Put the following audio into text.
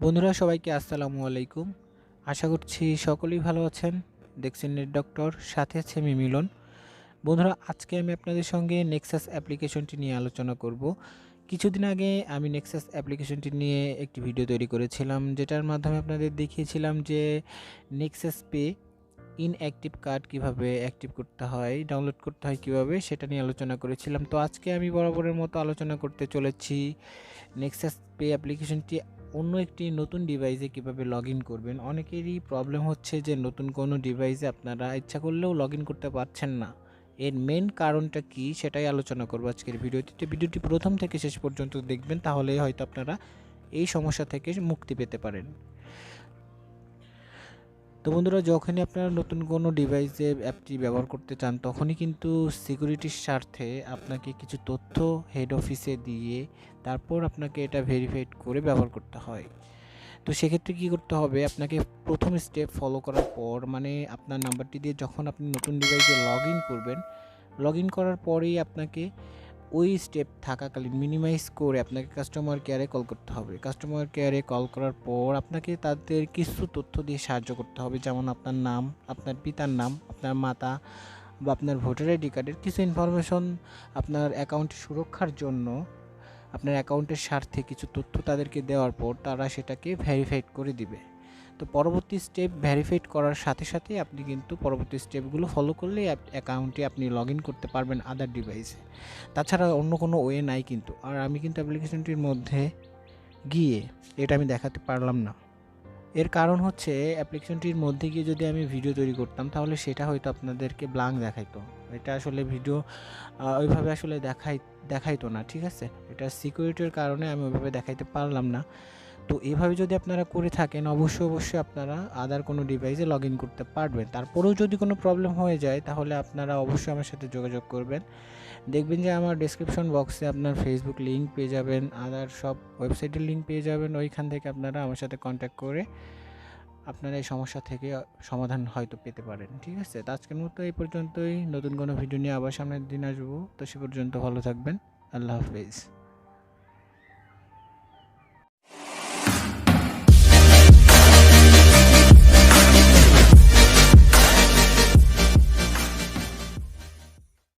বন্ধুরা সবাইকে আসসালামু আলাইকুম। আশা করছি সকলেই ভালো আছেন। দেখছেন নেট ডক্টর, সাথে আছে আমি মিলন। বন্ধুরা, আজকে আমি আপনাদের সঙ্গে নেক্সাস অ্যাপ্লিকেশনটি নিয়ে আলোচনা করব। কিছুদিন আগে আমি নেক্সাস অ্যাপ্লিকেশনটি নিয়ে একটি ভিডিও তৈরি করেছিলাম, যেটার মাধ্যমে আপনাদের দেখিয়েছিলাম যে নেক্সাস পে ইনঅ্যাক্টিভ কার্ড কিভাবে অ্যাক্টিভ করতে হয়, ডাউনলোড করতে হয় কিভাবে, সেটা নিয়ে আলোচনা করেছিলাম। তো আজকে আমি বরাবরের মতো আলোচনা করতে চলেছি নেক্সাস পে অ্যাপ্লিকেশনটি অন্য একটি নতুন ডিভাইসে কিভাবে লগ ইন করবেন। অনেকেরই প্রবলেম হচ্ছে যে নতুন কোনো ডিভাইসে আপনারা ইচ্ছা করলেও লগ ইন করতে পারছেন না। এর মেন কারণটা কি সেটাই আলোচনা করব আজকের ভিডিওটিতে। ভিডিওটি প্রথম থেকে শেষ পর্যন্ত দেখবেন, তাহলেই হয়তো আপনারা এই সমস্যা থেকে মুক্তি পেতে পারেন। তো বন্ধুরা, যখনই আপনারা নতুন কোনো ডিভাইসে অ্যাপটি ব্যবহার করতে চান, তখনই কিন্তু সিকিউরিটির স্বার্থে আপনাকে কিছু তথ্য হেড অফিসে দিয়ে তারপর আপনাকে এটা ভেরিফাইড করে ব্যবহার করতে হয়। তো সেক্ষেত্রে কী করতে হবে, আপনাকে প্রথম স্টেপ ফলো করার পর, মানে আপনার নাম্বারটি দিয়ে যখন আপনি নতুন ডিভাইসে লগ ইন করবেন, লগ ইন করার পরেই আপনাকে ওই স্টেপ থাকাকালীন মিনিমাইজ করে আপনাকে কাস্টমার কেয়ারে কল করতে হবে। কাস্টমার কেয়ারে কল করার পর আপনাকে তাদের কিছু তথ্য দিয়ে সাহায্য করতে হবে, যেমন আপনার নাম, আপনার পিতার নাম, আপনার মাতা বা আপনার ভোটার আইডি কার্ডের কিছু ইনফরমেশন আপনার অ্যাকাউন্ট সুরক্ষার জন্য, আপনার অ্যাকাউন্টের স্বার্থে কিছু তথ্য তাদেরকে দেওয়ার পর তারা সেটাকে ভেরিফাইড করে দিবে। তো পরবর্তী স্টেপ ভেরিফাইড করার সাথে সাথে আপনি কিন্তু পরবর্তী স্টেপগুলো ফলো করলে অ্যাকাউন্টে আপনি লগ ইন করতে পারবেন আদার ডিভাইসে। তাছাড়া অন্য কোনো ওয়ে নাই কিন্তু। আর আমি কিন্তু অ্যাপ্লিকেশনটির মধ্যে গিয়ে এটা আমি দেখাতে পারলাম না। এর কারণ হচ্ছে অ্যাপ্লিকেশনটির মধ্যে গিয়ে যদি আমি ভিডিও তৈরি করতাম, তাহলে সেটা হয়তো আপনাদেরকে ব্ল্যাঙ্ক দেখাইতো। এটা আসলে ভিডিও ওইভাবে আসলে দেখাইতো না, ঠিক আছে। এটা সিকিউরিটির কারণে আমি ওইভাবে দেখাইতে পারলাম না। তো এভাবে যদি আপনারা করে থাকেন, অবশ্যই আপনারা আদার কোনো ডিভাইসে লগ ইন করতে পারবেন। তারপরেও যদি কোনো প্রবলেম হয়ে যায়, তাহলে আপনারা অবশ্যই আমার সাথে যোগাযোগ করবেন। দেখবেন যে আমার ডেসক্রিপশন বক্সে আপনার ফেসবুক লিঙ্ক পেয়ে যাবেন, আদার সব ওয়েবসাইটের লিঙ্ক পেয়ে যাবেন। ওইখান থেকে আপনারা আমার সাথে কন্ট্যাক্ট করে আপনারা এই সমস্যা থেকে সমাধান হয়তো পেতে পারেন, ঠিক আছে। তো আজকের মতো এই পর্যন্তই। নতুন কোনো ভিডিও নিয়ে আবার সামনের দিন আসবো। তো সে পর্যন্ত ভালো থাকবেন। আল্লাহ হাফেজ।